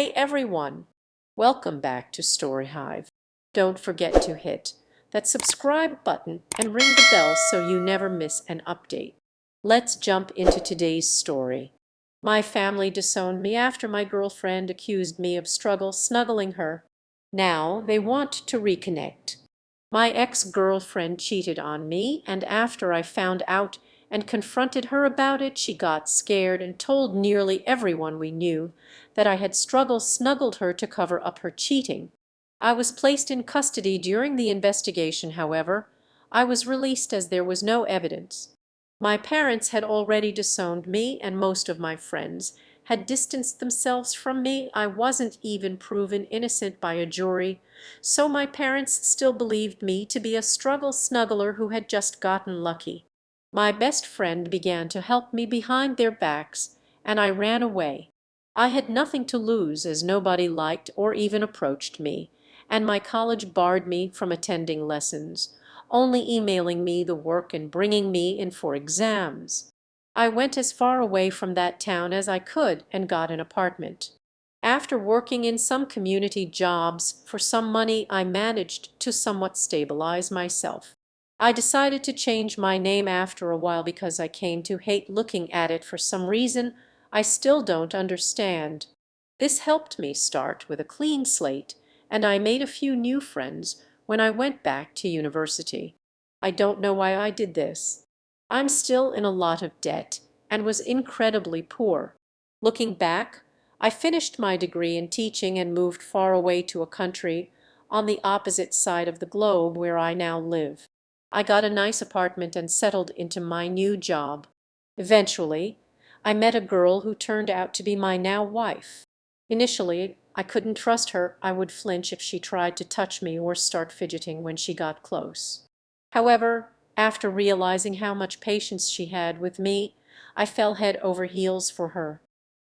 Hey everyone! Welcome back to Story Hive. Don't forget to hit that subscribe button and ring the bell so you never miss an update. Let's jump into today's story. My family disowned me after my girlfriend accused me of snuggling her. Now they want to reconnect. My ex-girlfriend cheated on me, and after I found out and confronted her about it, she got scared and told nearly everyone we knew that I had snuggled her to cover up her cheating. I was placed in custody during the investigation, however. I was released as there was no evidence. My parents had already disowned me, and most of my friends had distanced themselves from me. I wasn't even proven innocent by a jury, so my parents still believed me to be a snuggler who had just gotten lucky. My best friend began to help me behind their backs, and I ran away. I had nothing to lose, as nobody liked or even approached me, and my college barred me from attending lessons, only emailing me the work and bringing me in for exams. I went as far away from that town as I could and got an apartment. After working in some community jobs for some money, I managed to somewhat stabilize myself. I decided to change my name after a while because I came to hate looking at it for some reason I still don't understand. This helped me start with a clean slate, and I made a few new friends when I went back to university. I don't know why I did this. I'm still in a lot of debt and was incredibly poor. Looking back, I finished my degree in teaching and moved far away to a country on the opposite side of the globe where I now live. I got a nice apartment and settled into my new job. Eventually, I met a girl who turned out to be my now wife. Initially, I couldn't trust her. I would flinch if she tried to touch me or start fidgeting when she got close. However, after realizing how much patience she had with me, I fell head over heels for her.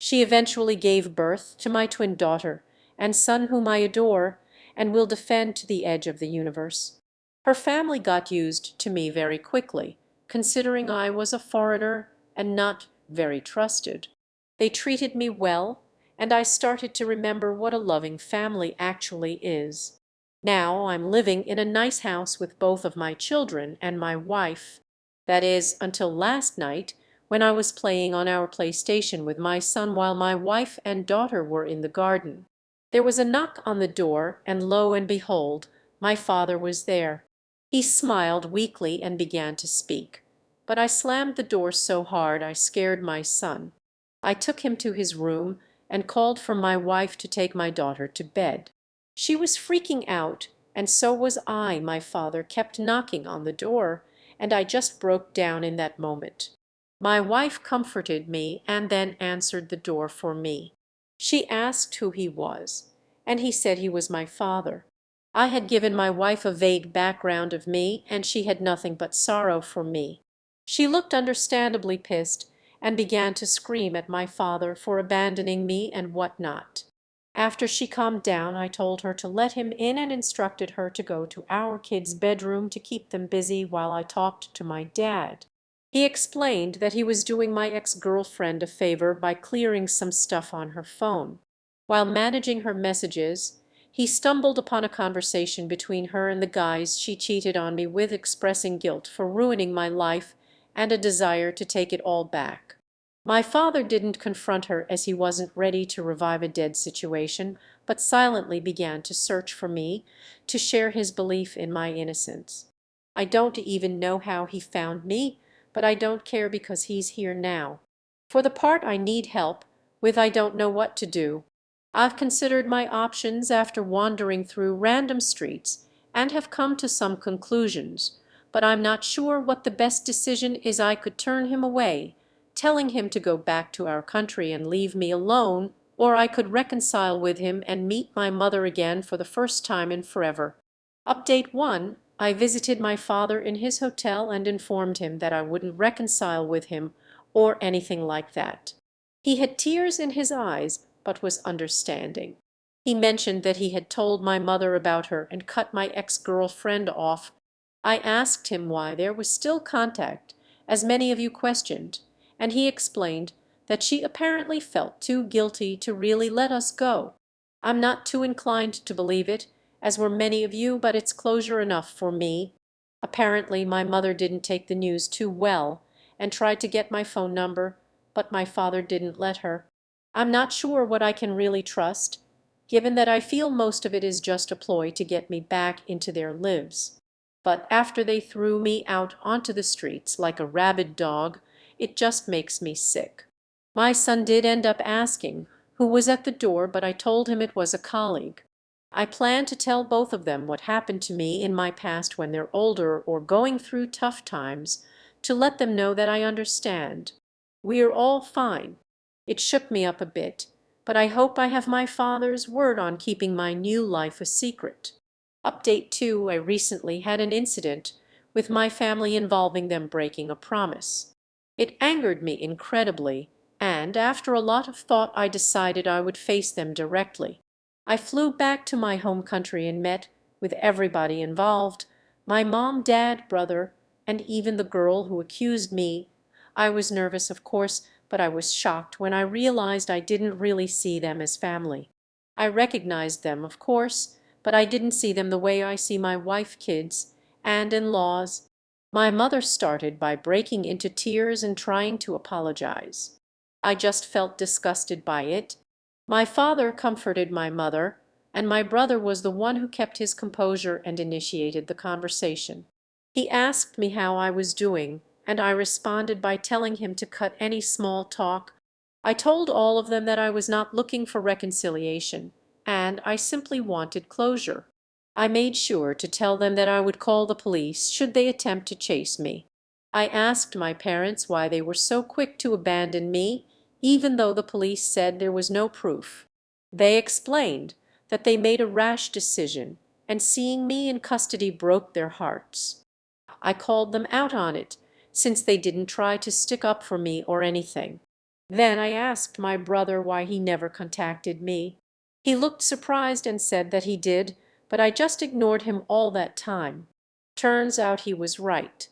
She eventually gave birth to my twin daughter and son, whom I adore and will defend to the edge of the universe. Her family got used to me very quickly, considering I was a foreigner and not very trusted. They treated me well, and I started to remember what a loving family actually is. Now I'm living in a nice house with both of my children and my wife. That is, until last night, when I was playing on our PlayStation with my son while my wife and daughter were in the garden. There was a knock on the door, and lo and behold, my father was there. He smiled weakly and began to speak, but I slammed the door so hard I scared my son. I took him to his room and called for my wife to take my daughter to bed. She was freaking out, and so was I. My father kept knocking on the door, and I just broke down in that moment. My wife comforted me and then answered the door for me. She asked who he was, and he said he was my father. I had given my wife a vague background of me, and she had nothing but sorrow for me. She looked understandably pissed and began to scream at my father for abandoning me and what not. After she calmed down, I told her to let him in and instructed her to go to our kids' bedroom to keep them busy while I talked to my dad. He explained that he was doing my ex-girlfriend a favor by clearing some stuff on her phone. While managing her messages, he stumbled upon a conversation between her and the guys she cheated on me with, expressing guilt for ruining my life and a desire to take it all back. My father didn't confront her as he wasn't ready to revive a dead situation, but silently began to search for me to share his belief in my innocence. I don't even know how he found me, but I don't care because he's here now. For the part I need help with, I don't know what to do. I've considered my options after wandering through random streets and have come to some conclusions, but I'm not sure what the best decision is. I could turn him away, telling him to go back to our country and leave me alone, or I could reconcile with him and meet my mother again for the first time in forever. Update 1. I visited my father in his hotel and informed him that I wouldn't reconcile with him or anything like that. He had tears in his eyes, but was understanding. He mentioned that he had told my mother about her and cut my ex-girlfriend off. I asked him why there was still contact, as many of you questioned, and he explained that she apparently felt too guilty to really let us go. I'm not too inclined to believe it, as were many of you, but it's closure enough for me. Apparently my mother didn't take the news too well and tried to get my phone number, but my father didn't let her. I'm not sure what I can really trust, given that I feel most of it is just a ploy to get me back into their lives. But after they threw me out onto the streets like a rabid dog, it just makes me sick. My son did end up asking who was at the door, but I told him it was a colleague. I plan to tell both of them what happened to me in my past when they're older or going through tough times, to let them know that I understand. We're all fine. It shook me up a bit, but I hope I have my father's word on keeping my new life a secret. Update 2: I recently had an incident with my family involving them breaking a promise. It angered me incredibly, and after a lot of thought I decided I would face them directly. I flew back to my home country and met with everybody involved, my mom, dad, brother, and even the girl who accused me. I was nervous, of course, but I was shocked when I realized I didn't really see them as family. I recognized them, of course, but I didn't see them the way I see my wife, kids, and in-laws. My mother started by breaking into tears and trying to apologize. I just felt disgusted by it. My father comforted my mother, and my brother was the one who kept his composure and initiated the conversation. He asked me how I was doing, and I responded by telling him to cut any small talk. I told all of them that I was not looking for reconciliation, and I simply wanted closure. I made sure to tell them that I would call the police should they attempt to chase me. I asked my parents why they were so quick to abandon me, even though the police said there was no proof. They explained that they made a rash decision, and seeing me in custody broke their hearts. I called them out on it, since they didn't try to stick up for me or anything. Then I asked my brother why he never contacted me. He looked surprised and said that he did, but I just ignored him all that time. Turns out he was right.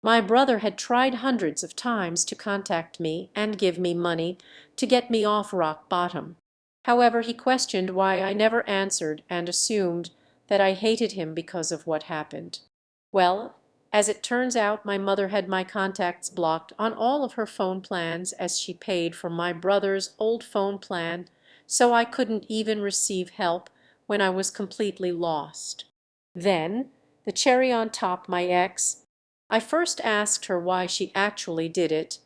My brother had tried hundreds of times to contact me and give me money to get me off rock bottom. However, he questioned why I never answered and assumed that I hated him because of what happened. Well, as it turns out, my mother had my contacts blocked on all of her phone plans, as she paid for my brother's old phone plan, so I couldn't even receive help when I was completely lost. Then, the cherry on top, my ex. I first asked her why she actually did it.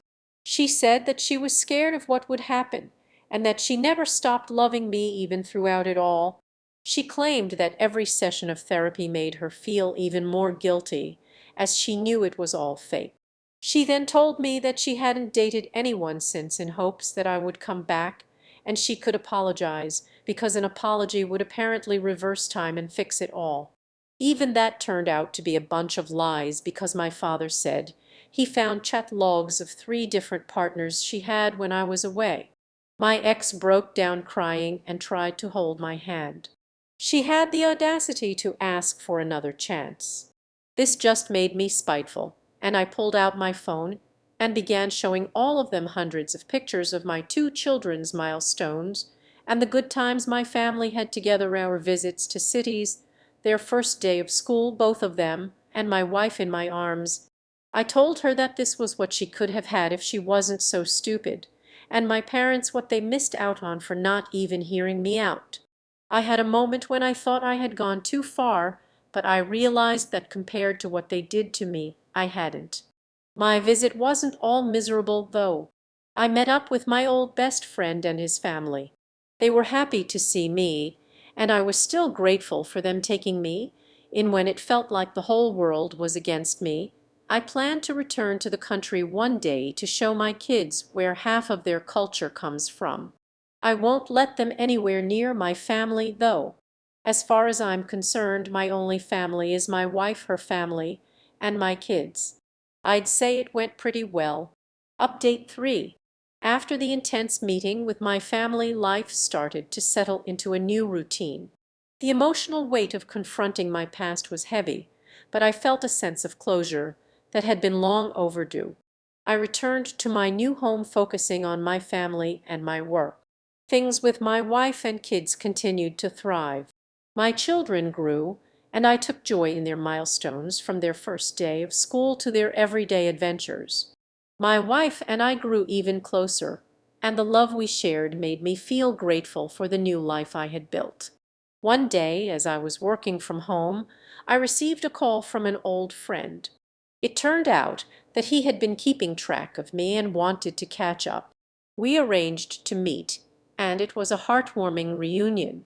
She said that she was scared of what would happen, and that she never stopped loving me even throughout it all. She claimed that every session of therapy made her feel even more guilty, as she knew it was all fake. She then told me that she hadn't dated anyone since, in hopes that I would come back and she could apologize, because an apology would apparently reverse time and fix it all. Even that turned out to be a bunch of lies, because my father said he found chat logs of 3 different partners she had when I was away. My ex broke down crying and tried to hold my hand. She had the audacity to ask for another chance. This just made me spiteful, and I pulled out my phone and began showing all of them hundreds of pictures of my 2 children's milestones and the good times my family had together, our visits to cities, their first day of school, both of them, and my wife in my arms. I told her that this was what she could have had if she wasn't so stupid, and my parents what they missed out on for not even hearing me out. I had a moment when I thought I had gone too far, but I realized that compared to what they did to me, I hadn't. My visit wasn't all miserable, though. I met up with my old best friend and his family. They were happy to see me, and I was still grateful for them taking me in when it felt like the whole world was against me. I plan to return to the country one day to show my kids where half of their culture comes from. I won't let them anywhere near my family, though. As far as I'm concerned, my only family is my wife, her family, and my kids. I'd say it went pretty well. Update 3. After the intense meeting with my family, life started to settle into a new routine. The emotional weight of confronting my past was heavy, but I felt a sense of closure that had been long overdue. I returned to my new home focusing on my family and my work. Things with my wife and kids continued to thrive. My children grew, and I took joy in their milestones, from their first day of school to their everyday adventures. My wife and I grew even closer, and the love we shared made me feel grateful for the new life I had built. One day, as I was working from home, I received a call from an old friend. It turned out that he had been keeping track of me and wanted to catch up. We arranged to meet, and it was a heartwarming reunion.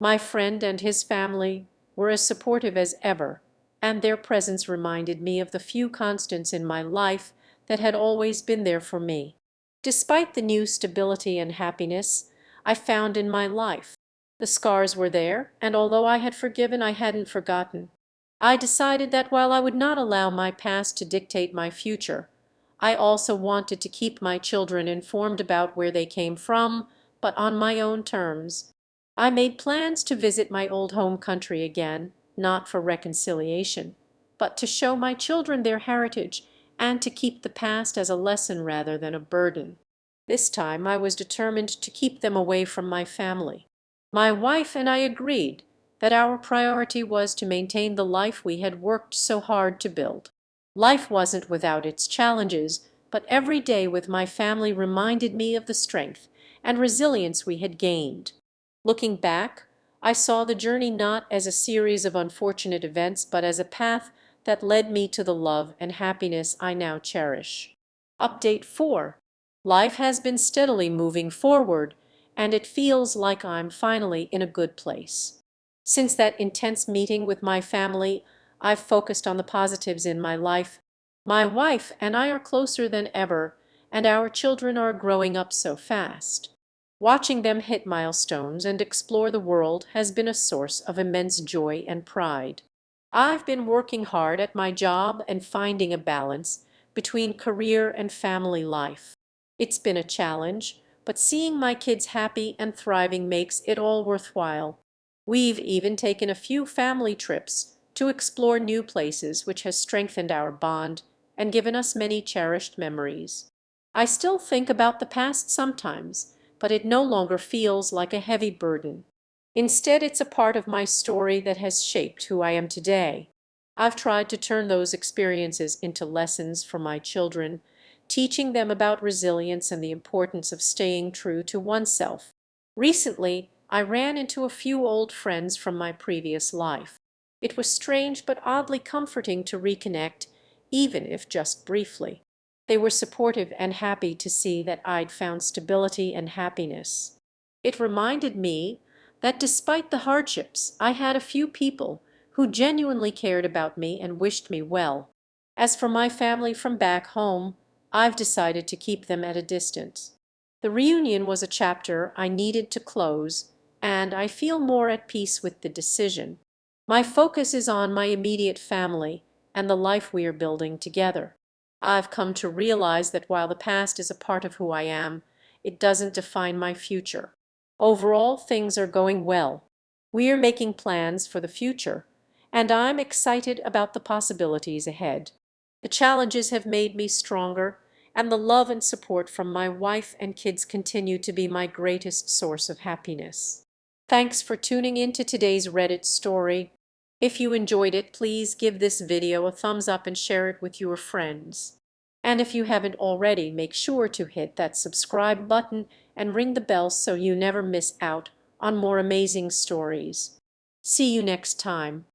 My friend and his family were as supportive as ever, and their presence reminded me of the few constants in my life that had always been there for me. Despite the new stability and happiness I found in my life, the scars were there, and although I had forgiven, I hadn't forgotten. I decided that while I would not allow my past to dictate my future, I also wanted to keep my children informed about where they came from, but on my own terms. I made plans to visit my old home country again, not for reconciliation, but to show my children their heritage and to keep the past as a lesson rather than a burden. This time I was determined to keep them away from my family. My wife and I agreed that our priority was to maintain the life we had worked so hard to build. Life wasn't without its challenges, but every day with my family reminded me of the strength and resilience we had gained. Looking back, I saw the journey not as a series of unfortunate events, but as a path that led me to the love and happiness I now cherish. Update 4. Life has been steadily moving forward, and it feels like I'm finally in a good place. Since that intense meeting with my family, I've focused on the positives in my life. My wife and I are closer than ever, and our children are growing up so fast. Watching them hit milestones and explore the world has been a source of immense joy and pride. I've been working hard at my job and finding a balance between career and family life. It's been a challenge, but seeing my kids happy and thriving makes it all worthwhile. We've even taken a few family trips to explore new places, which has strengthened our bond and given us many cherished memories. I still think about the past sometimes, but it no longer feels like a heavy burden. Instead, it's a part of my story that has shaped who I am today. I've tried to turn those experiences into lessons for my children, teaching them about resilience and the importance of staying true to oneself. Recently, I ran into a few old friends from my previous life. It was strange but oddly comforting to reconnect, even if just briefly. They were supportive and happy to see that I'd found stability and happiness. It reminded me that despite the hardships, I had a few people who genuinely cared about me and wished me well. As for my family from back home, I've decided to keep them at a distance. The reunion was a chapter I needed to close, and I feel more at peace with the decision. My focus is on my immediate family and the life we are building together. I've come to realize that while the past is a part of who I am, it doesn't define my future. Overall, things are going well. We are making plans for the future, and I'm excited about the possibilities ahead. The challenges have made me stronger, and the love and support from my wife and kids continue to be my greatest source of happiness. Thanks for tuning in to today's Reddit story. If you enjoyed it, please give this video a thumbs up and share it with your friends. And if you haven't already, make sure to hit that subscribe button and ring the bell so you never miss out on more amazing stories. See you next time.